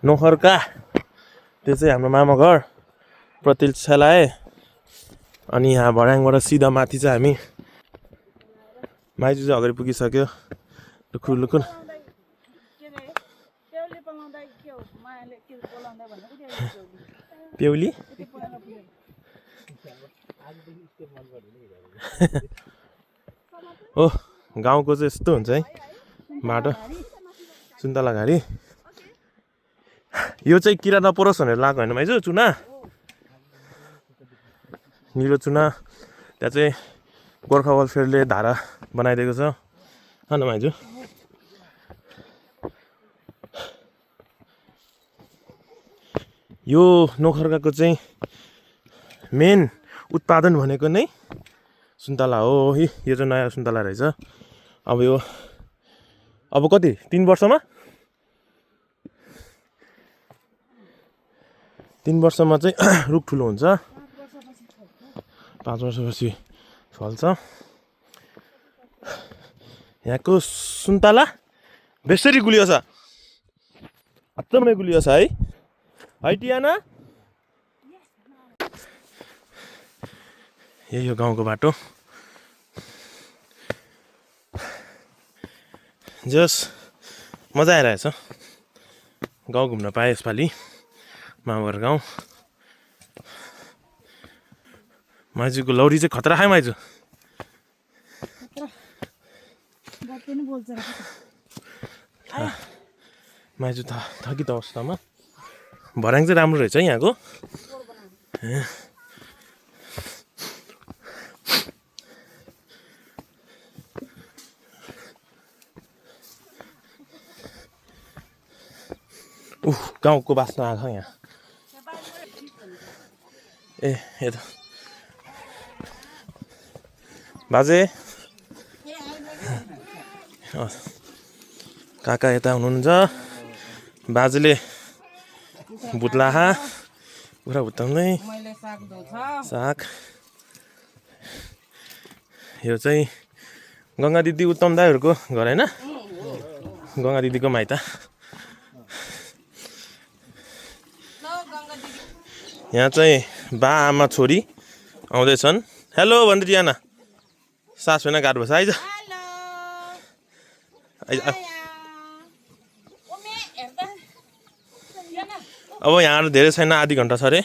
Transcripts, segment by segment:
नोखरका त्यो चाहिँ हाम्रो मामा घर प्रतिक्षालय अनि यहाँ भर्याङबाट सिधा माथि चाहिँ हामी माइजू चाहिँ अगाडि पुगिसक्यो लुकुर लुकुर पेउली ओ गाउँको चाहिँ यस्तो हुन्छ है बाटो सुन्तला घारी यो चाहिँ किरा नपरोस् भनेर लगाएको होइन माइजू चुना निलो चुना त्यहाँ चाहिँ गोर्खा वेलफेयरले धारा बनाइदिएको छ होइन माइजू यो नोखरकाको चाहिँ मेन उत्पादन भनेको नै सुन्तला हो यो चाहिँ नयाँ सुन्तला रहेछ अब यो अब कति 3 वर्षमा 3 वर्षमा चाहिँ रुख ठुलो हुन्छ 5 वर्षपछि फल्छ यहाँको सुन्तला बेसरी गुलियो छ अचम्मै गुलियो छ है टियाना यही हो गाउँको बाटो जस मजा आइरहेछ गाउँ घुम्न पाएँ यसपालि मामाघर गाउँ माइजूको लौरी चाहिँ खतरा खायो माइजू माइजू थकित अवस्थामा भर्याङ चाहिँ राम्रो रहेछ है यहाँको गाउँको बास्ना आएको यहाँ ए यता बाजे काका यता हुनुहुन्छ बाजेले भुत्लाहा पुरा भुत्ताउँदै साग यो चाहिँ गङ्गा दिदी उत्तम दाईहरूको घर होइन गङ्गा दिदीको माइत यहाँ चाहिँ बा आमा छोरी आउँदैछन् हेलो भन्दै जियाना सास होइन गाह्रो भएछ आइज अब यहाँ धेरै छैन आधी घन्टा छ अरे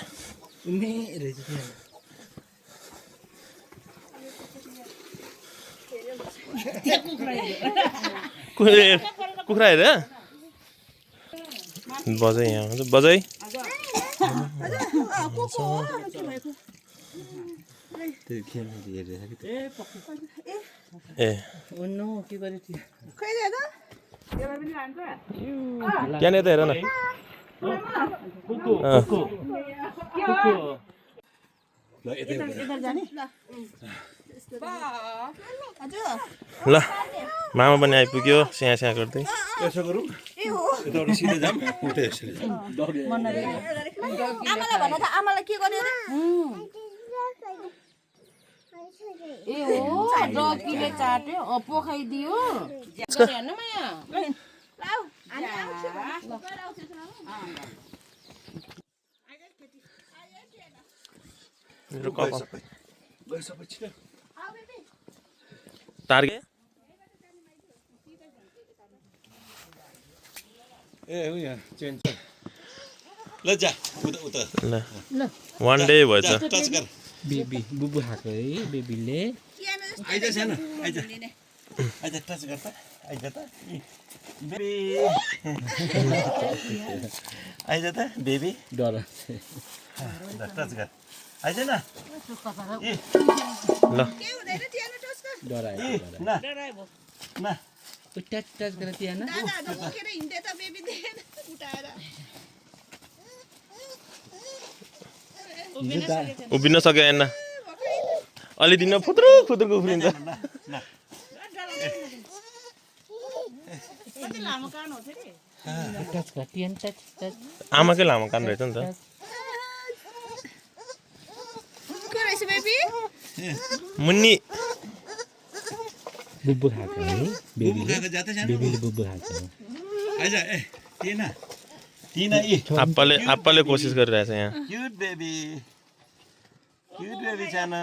कुखुरा हेर बजै यहाँ बजै ए त्यहाँनिर त हेर न ल मामा पनि आइपुग्यो स्या स्या गर्दै यसो गरौँ यताबाट सिधै जाम उतै यसरी आमालाई के गर्ने ए हो डकीले चाट्यो पोखाइदियो हेर्नु मेरो टार्गेट ए हो यहाँ चेन छ ल जा उता उता ल वान डे भएछ टच गर बेबी बुबु खाएको है बेबीले आइज सानो आइज आइज टच गर त आइज त बेबी आइज त बेबी डर टच गर आइज न ल डरायो न न टच टच गरेर त्यहाँ न उभिन सक्यो एन्ना अलि दिन फुत्रुक फुत्रुक उफ्रिन्छ टच गर त्यहाँ टच टच आमाकै लामो कान रहेछ नि त मुन्नी बुबु खाएको है बेबीले जाते बेबीले बुबु खाएको आइज ए के न टिना यी आप्पाले कोसिस गरिरहेछ यहाँ क्युट बेबी सानो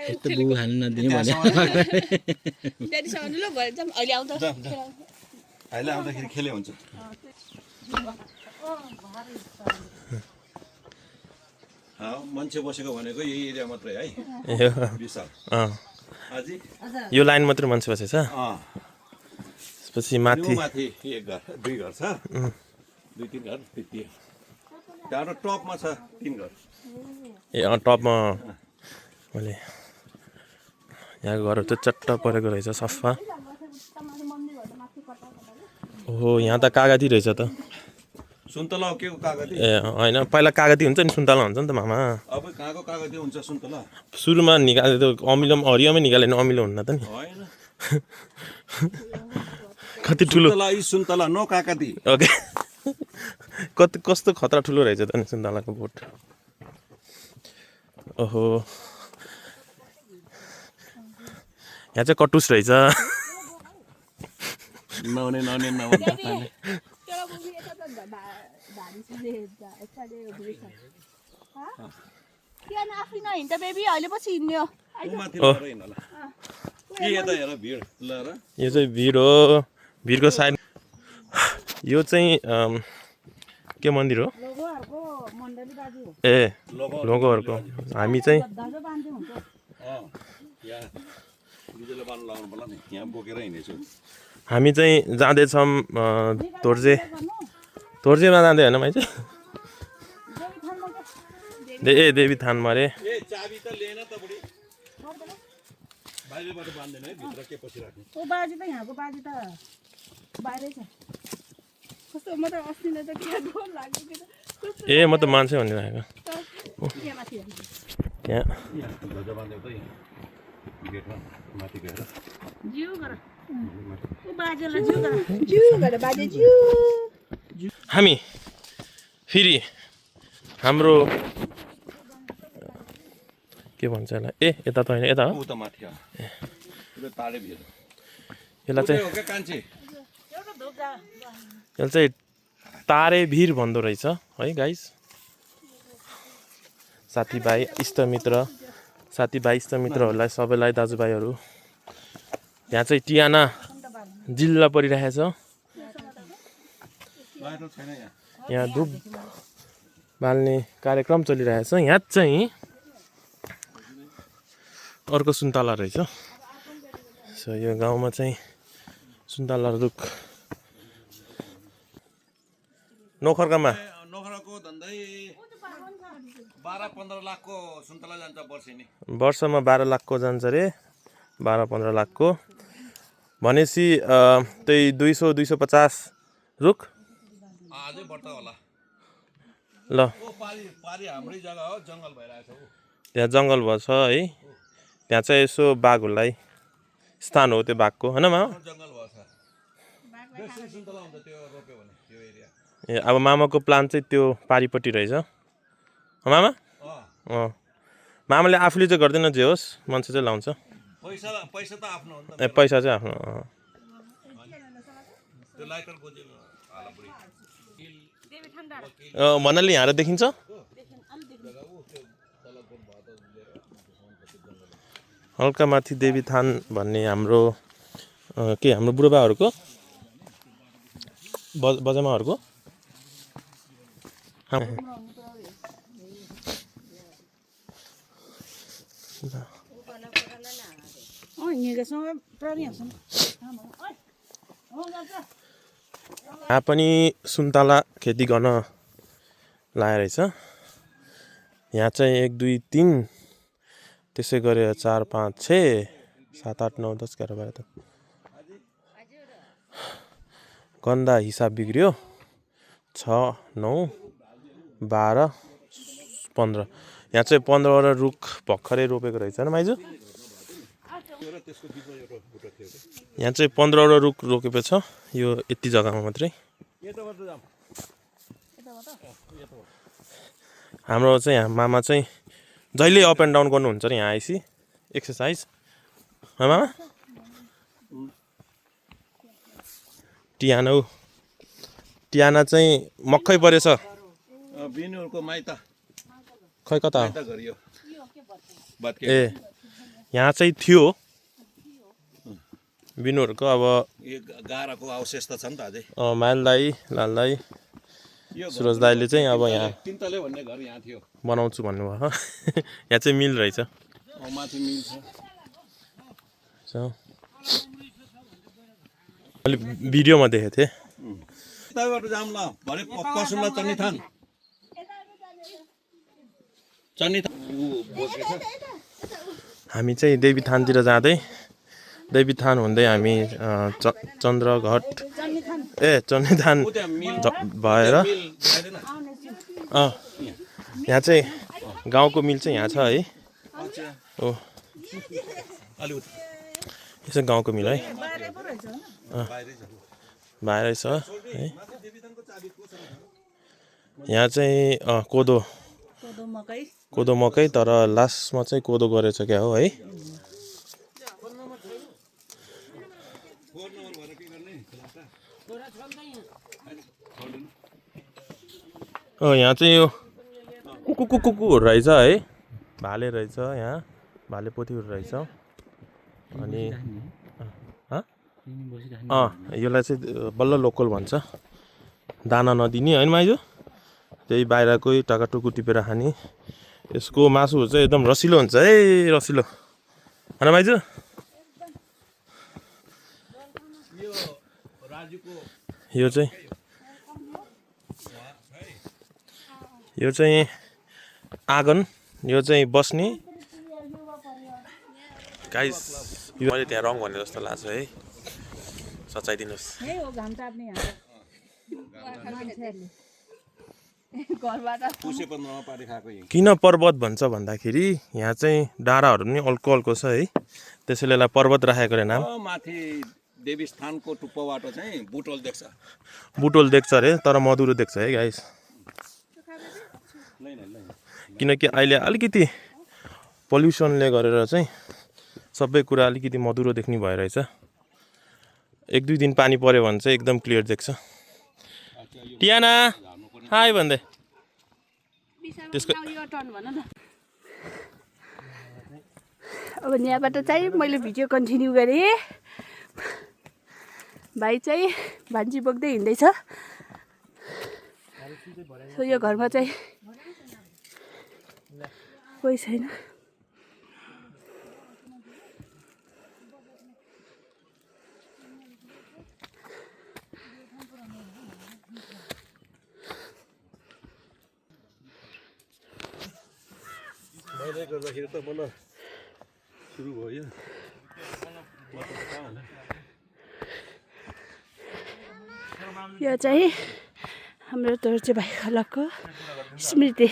यस्तो बुबु हाल्नु नदिने भने ड्याडीसँग ल भएर जाम अहिले आउँदा अहिले आउँदाखेरि खेले हुन्छ मान्छे बसेको भनेको यही एरिया मात्रै है विशाल अझै यो लाइन मात्रै मान्छे बसेछ त्यसपछि माथि माथि एक घर दुई घर छ दुई तिन घर त्यति त्यहाँबाट टपमा छ तिन घर ए टपमा मैले यहाँ घरहरू चाहिँ चट्ट परेको रहेछ सफा ओहो यहाँ त कागती रहेछ त सुन्तला के को कागती ए होइन पहिला कागती हुन्छ नि सुन्तला हुन्छ नि त मामा अब कहाँको कागती हुन्छ सुन्तला सुरुमा निकाले त अमिलो हरियोमै निकाल्यो भने अमिलो हुन्न त नि होइन कति ठुलो सुन्तला यी सुन्तला नो कागती ओके कस्तो खतरा ठुलो रहेछ त नि सुन्तलाको बोट ओहो यहाँ चाहिँ कटुस रहेछ नहुने आफै नहिँड्दा बेबी अहिले पछि हिँड्ने यो चाहिँ भिड हो भिडको साइड यो चाहिँ के मन्दिर हो ए लोगोहरूको हामी चाहिँ जाँदैछौँ तोर्जेमा जाँदै होइन माइज ए देवी थानमा अरे ए म त मान्छे भनिरहेको त्यहाँ हामी फेरि हाम्रो के भन्छ यसलाई ए यता त होइन यता हो यसलाई चाहिँ तारे भिर भन्दो रहेछ है गाइस साथीभाइ इष्टमित्रहरूलाई सबैलाई दाजुभाइहरू यहाँ चाहिँ टियाना जिल्ला परिरहेछ यहाँ धुप बाल्ने कार्यक्रम चलिरहेछ यहाँ चाहिँ अर्को सुन्तला रहेछ सो यो गाउँमा चाहिँ सुन्तला रुख नोखर्कामा नोखराको धन्दै 12-15 लाखको सुन्तला जान्छ वर्षमा 12 लाखको जान्छ रे 12-15 लाखको भनेपछि त्यही 200-250 रुख अझै बढ्ता होला ल पारी हाम्रै जग्गा हो जङ्गल भइरहेछ त्यहाँ जङ्गल भएछ है त्यहाँ चाहिँ यसो बाघहरूलाई स्थान हो त्यो बाघको होइन मामा जङ्गल भएछ बेसी सुन्तला हुन्छ त्यो रोप्यो भने त्यो एरिया ए अब मामाको प्लान चाहिँ त्यो पारिपट्टि रहेछ मामा मामाले आफूले चाहिँ गर्दैन जे होस् मान्छे चाहिँ लाउँछ पैसा त आफ्नो हो नि त ए पैसा चाहिँ आफ्नो त्यो लाइटर गोजेको हाला बुढी भन्नाले यहाँ देखिन्छ हल्का माथि देवी थान भन्ने हाम्रो हाम्रो बुढोबाहरूको बजामाहरूको यहाँ पनि सुन्तला खेती गर्न लाएर रहेछ यहाँ चाहिँ 1 2 3 त्यसै गरेर 4 5 6 7 8 9 10 11 12 गन्दा हिसाब बिग्रियो 6 9 12 15 यहाँ चाहिँ 15वटा रुख भर्खरै रोपेको रहेछ हैन माइजू यहाँ चाहिँ 15वटा रुख रोकेको छ यो यति जग्गामा मात्रै हाम्रो चाहिँ यहाँ मामा चाहिँ जहिले अप एन्ड डाउन गर्नुहुन्छ नि यहाँ आइसी एक्सर्साइज मामा टियानो टियाना चाहिँ मक्खै परेछ बिनुहरूको माइत खै कता हो माइत गरियो बातके ए यहाँ चाहिँ थियो बिनुहरूको अब यो गाराको अवशेष त छ नि त अझै माइल दाई लाल दाई यो सुरज दाईले चाहिँ अब यहाँ तिनतले भन्ने घर यहाँ थियो बनाउँछु भन्नुभयो यहाँ चाहिँ मिल रहेछ माथि मिल छ मैले भिडियोमा देखेको थिएँ यताबाट जाऊँ ल भरे पसौँ ल चन्नीथान हामी चाहिँ देवीथानतिर जाँदै देवीथान हुँदै हामी चन्द्रघट चन्नीथान भएर यहाँ चाहिँ गाउँको मिल चाहिँ यहाँ छ है हो यो चाहिँ गाउँको मिल है बाहिरै छ है यहाँ चाहिँ कोदो मकै तर लास्टमा चाहिँ कोदो गरेछ क्या हो है यहाँ चाहिँ यो कुकुहरू रहेछ है भाले रहेछ यहाँ भाले पोथीहरू रहेछ अनि यसलाई चाहिँ बल्ल लोकल भन्छ दाना नदिने होइन माइजू त्यही बाहिरकै टकाटुकु टिपेर खाने यसको मासुहरू चाहिँ एकदम रसिलो हुन्छ है रसिलो होइन माइजू यो चाहिँ आँगन यो चाहिँ बस्ने गाइस यो मैले त्यहाँ रङ भने जस्तो लाग्छ है सचाइदिनुहोस् किन पर्वत भन्छ भन्दाखेरि यहाँ चाहिँ डाँडाहरू पनि अल्को अल्को छ है त्यसैले यसलाई पर्वत राखेको रे नाम माथि देवीस्थानको टुप्पोबाट चाहिँ बुटोल देख्छ अरे तर मधुरो देख्छ है गाइस किनकि अहिले अलिकति पल्युसनले गरेर चाहिँ सबै कुरा अलिकति मधुरो देख्ने भइरहेछ 1-2 दिन पानी पर्यो भने चाहिँ एकदम क्लियर देख्छ टियाना हाई भन्दै त्यसको अब यहाँबाट चाहिँ मैले भिडियो कन्टिन्यू गरेँ भाइ चाहिँ भान्जी बोक्दै हिँड्दैछ यो घरमा चाहिँ कोही छैन मैले गर्दाखेरि त बल्ल सुरु भयो यो चाहिँ हाम्रो दोर्जे भाइ खलकको स्मृति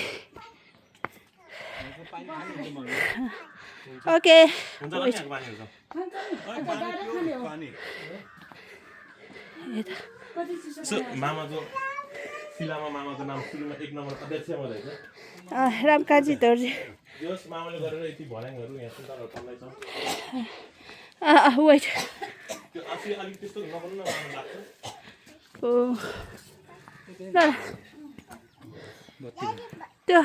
ओके मामाको नाम सुरुमा 1 नम्बर अध्यक्षमा रहेछ रामकाजी दोर्जे जस मामाले गरेर यति भर्याङहरु यहाँ सुन्तरहरु पल्दै छ वेट त्यो आफै अलिक त्यस्तो नगर्नु न मामा लाग्छ ओ ल त्यो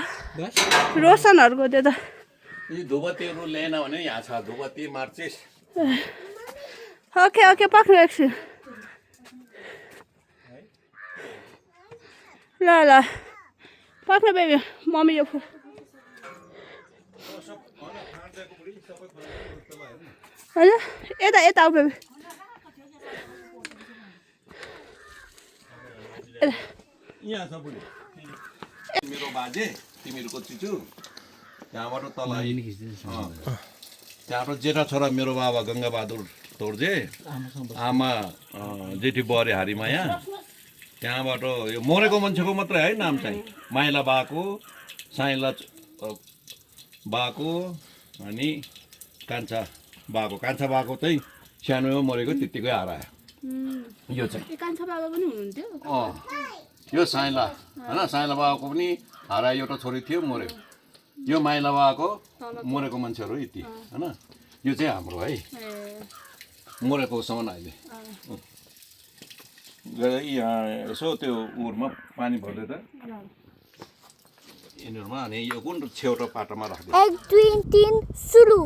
रोशनहरुको त्यो त यो धुबत्तीहरु ल्याएन भने यहाँ छ धुबत्ती मार्चिस ओके ओके पक्नु एकछिन ल ल पक्नु बेबी मम्मी यो फुल होइन यता यता आऊ बेबी यहाँ छ बुढी मेरो बाजे तिमीहरूको चिचु त्यहाँबाट तल त्यहाँबाट जेठा छोरा मेरो बाबा गङ्गाबहादुर दोर्जे आमा जेठी बुहारी हारिमाया त्यहाँबाट यो मरेको मान्छेको मात्रै है नाम चाहिँ माइला बाको साइला बाको अनि कान्छा बाको चाहिँ सानोमा मरेको त्यत्तिकै हरायो यो चाहिँ कान्छा बाबा पनि हुनुहुन्थ्यो यो साइला होइन साइला बाबाको पनि हरायो एउटा छोरी थियो मऱ्यो यो माइला बाबाको मरेको मान्छेहरू यति होइन यो चाहिँ हाम्रो है मरेको सम्म अहिले यसो त्यो उरमा पानी भर्दै त यिनीहरूमा अनि यो कुन छेउटा पाटामा राख्दै 1 2 3 सुरु